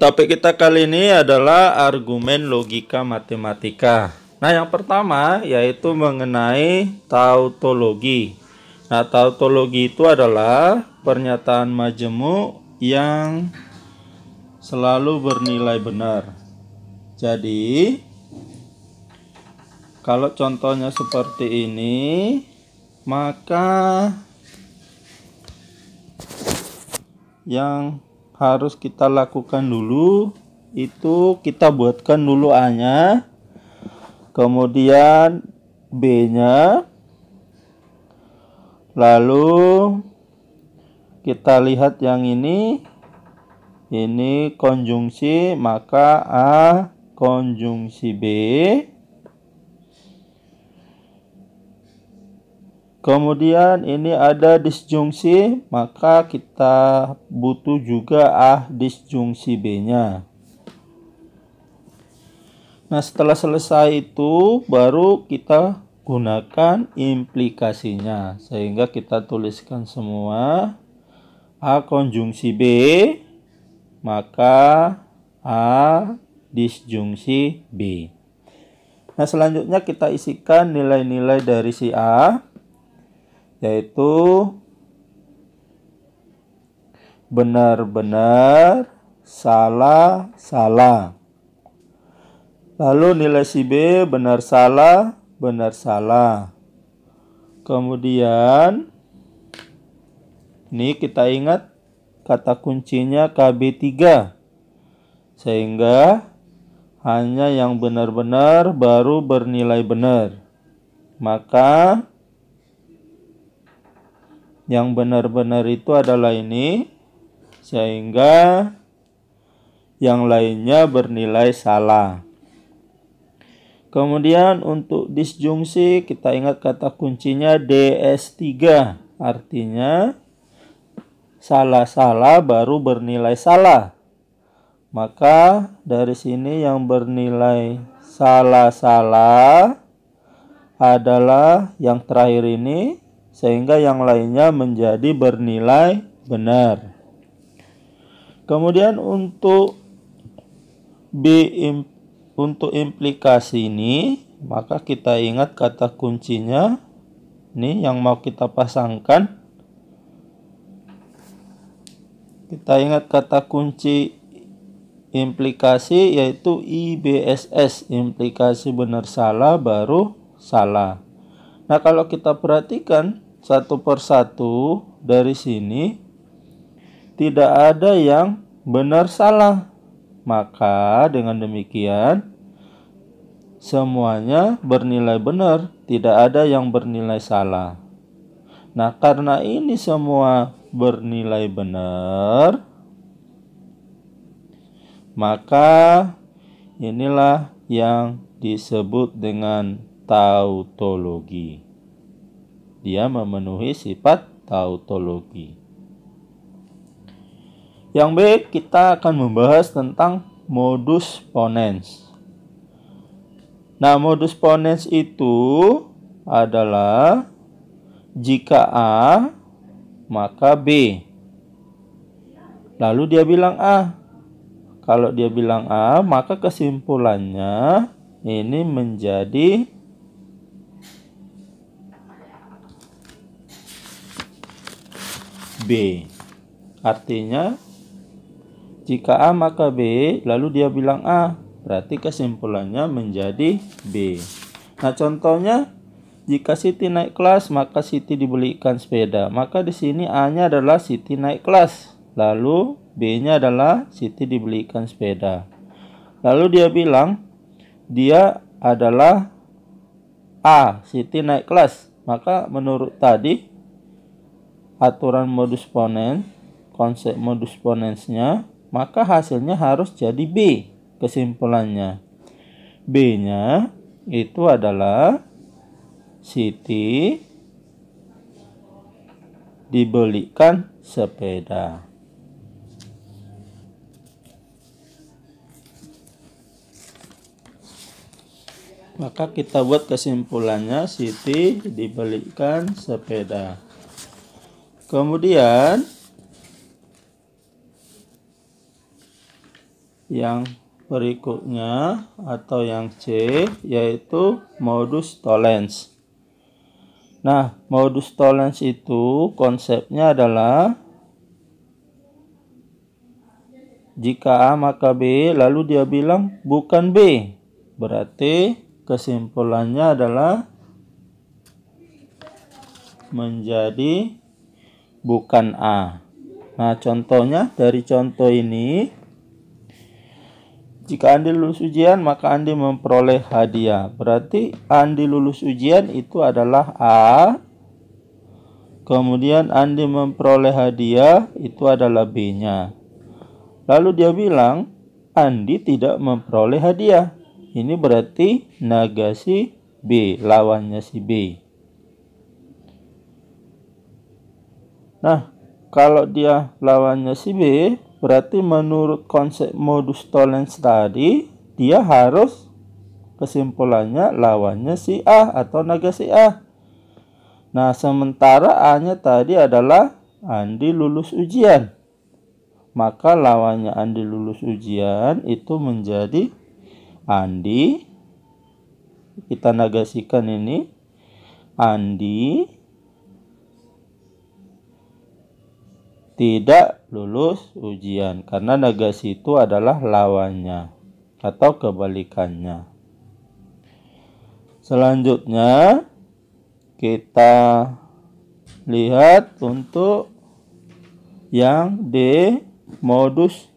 Topik kita kali ini adalah argumen logika matematika. Nah, yang pertama yaitu mengenai tautologi. Nah, tautologi itu adalah pernyataan majemuk yang selalu bernilai benar. Jadi, kalau contohnya seperti ini, maka yang harus kita lakukan dulu itu kita buatkan dulu A-nya, kemudian B-nya, lalu kita lihat yang ini konjungsi, maka A konjungsi B, kemudian ini ada disjungsi, maka kita butuh juga A disjungsi B-nya. Nah, setelah selesai itu baru kita gunakan implikasinya. Sehingga kita tuliskan semua A konjungsi B, maka A disjungsi B. Nah, selanjutnya kita isikan nilai-nilai dari si A, yaitu benar-benar, salah, salah. Lalu nilai si B benar, salah, benar, salah. Kemudian ini kita ingat kata kuncinya KB3. Sehingga hanya yang benar-benar baru bernilai benar. Maka yang benar-benar itu adalah ini, sehingga yang lainnya bernilai salah. Kemudian untuk disjungsi kita ingat kata kuncinya DS3, artinya salah-salah baru bernilai salah. Maka dari sini yang bernilai salah-salah adalah yang terakhir ini, sehingga yang lainnya menjadi bernilai benar. Kemudian untuk untuk implikasi ini, maka kita ingat kata kuncinya ini yang mau kita pasangkan. Kita ingat kata kunci implikasi yaitu IBSS, implikasi benar salah baru salah. Nah, kalau kita perhatikan satu persatu dari sini tidak ada yang benar salah. Maka dengan demikian semuanya bernilai benar, tidak ada yang bernilai salah. Nah, karena ini semua bernilai benar, maka inilah yang disebut dengan tautologi. Dia memenuhi sifat tautologi. Yang B, kita akan membahas tentang modus ponens. Nah, modus ponens itu adalah jika A, maka B. Lalu dia bilang A. Kalau dia bilang A, maka kesimpulannya ini menjadi B. Artinya jika A maka B, lalu dia bilang A, berarti kesimpulannya menjadi B. Nah, contohnya jika Siti naik kelas, maka Siti dibelikan sepeda. Maka di sini A-nya adalah Siti naik kelas, lalu B-nya adalah Siti dibelikan sepeda. Lalu dia bilang dia adalah A, Siti naik kelas. Maka menurut tadi aturan modus ponens, konsep modus ponensnya, maka hasilnya harus jadi B. Kesimpulannya B-nya itu adalah Siti dibelikan sepeda. Maka kita buat kesimpulannya Siti dibelikan sepeda. Kemudian yang berikutnya atau yang C, yaitu modus tollens. Nah, modus tollens itu konsepnya adalah jika A maka B, lalu dia bilang bukan B. Berarti kesimpulannya adalah menjadi bukan A. Nah, contohnya dari contoh ini, jika Andi lulus ujian, maka Andi memperoleh hadiah. Berarti Andi lulus ujian itu adalah A. Kemudian Andi memperoleh hadiah itu adalah B-nya. Lalu dia bilang Andi tidak memperoleh hadiah. Ini berarti negasi B, lawannya si B. Nah, kalau dia lawannya si B, berarti menurut konsep modus tollens tadi, dia harus kesimpulannya lawannya si A atau negasi A. Nah, sementara A-nya tadi adalah Andi lulus ujian. Maka lawannya Andi lulus ujian itu menjadi Andi. Kita negasikan ini. Andi tidak lulus ujian. Karena negasi itu adalah lawannya atau kebalikannya. Selanjutnya kita lihat untuk yang D, modus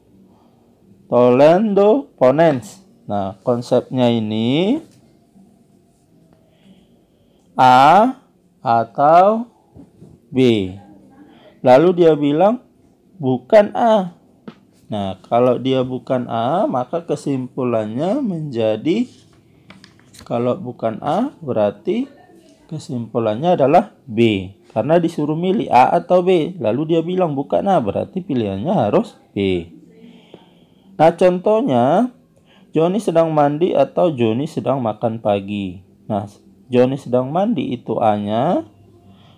tollendo ponens. Nah, konsepnya ini A atau B. Lalu dia bilang bukan A. Nah, kalau dia bukan A, maka kesimpulannya menjadi kalau bukan A berarti kesimpulannya adalah B. Karena disuruh milih A atau B. Lalu dia bilang bukan A, berarti pilihannya harus B. Nah, contohnya Joni sedang mandi atau Joni sedang makan pagi. Nah, Joni sedang mandi itu A-nya.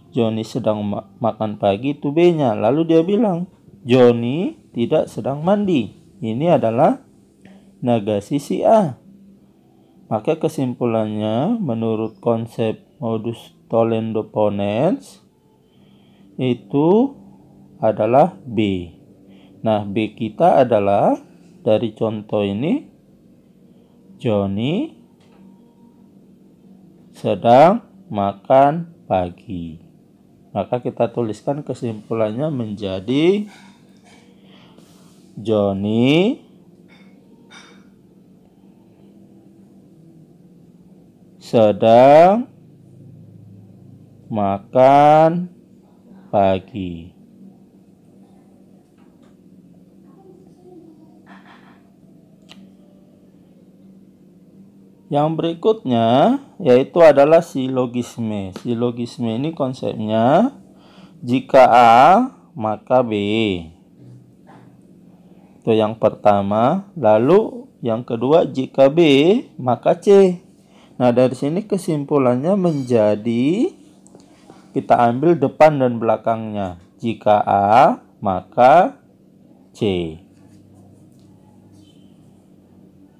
Joni sedang makan pagi itu B-nya. Lalu dia bilang Joni tidak sedang mandi. Ini adalah negasi si A. Maka kesimpulannya menurut konsep modus tollendo ponens itu adalah B. Nah, B kita adalah dari contoh ini Joni sedang makan pagi. Maka kita tuliskan kesimpulannya menjadi Joni sedang makan pagi. Yang berikutnya yaitu adalah silogisme. Silogisme ini konsepnya jika A maka B. Itu yang pertama. Lalu yang kedua jika B maka C. Nah, dari sini kesimpulannya menjadi kita ambil depan dan belakangnya. Jika A maka C.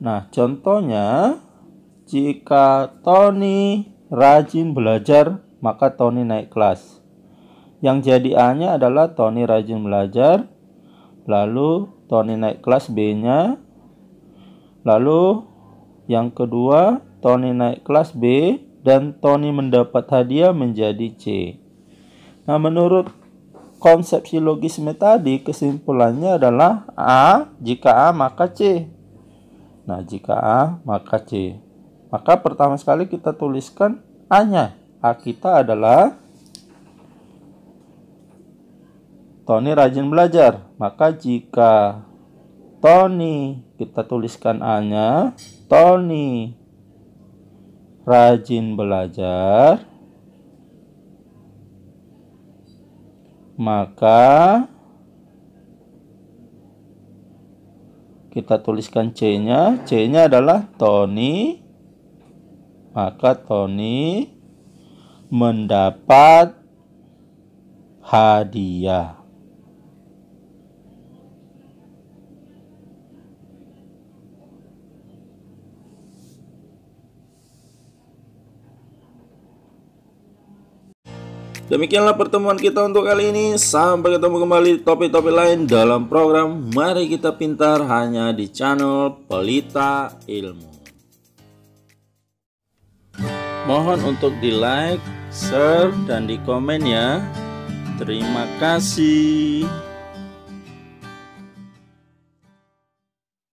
Nah, contohnya jika Tony rajin belajar, maka Tony naik kelas. Yang jadi A-nya adalah Tony rajin belajar, lalu Tony naik kelas B-nya, lalu yang kedua Tony naik kelas B, dan Tony mendapat hadiah menjadi C. Nah, menurut konsep silogisme tadi, kesimpulannya adalah A, jika A maka C. Nah, jika A maka C. Maka pertama sekali kita tuliskan A-nya. A kita adalah Tony rajin belajar. Maka jika Tony, kita tuliskan A-nya, Tony rajin belajar, maka kita tuliskan C-nya. C-nya adalah Tony, maka Tony mendapat hadiah. Demikianlah pertemuan kita untuk kali ini. Sampai ketemu kembali di topik-topik lain dalam program Mari Kita Pintar hanya di channel Pelita Ilmu. Mohon untuk di like, share, dan di komen ya. Terima kasih.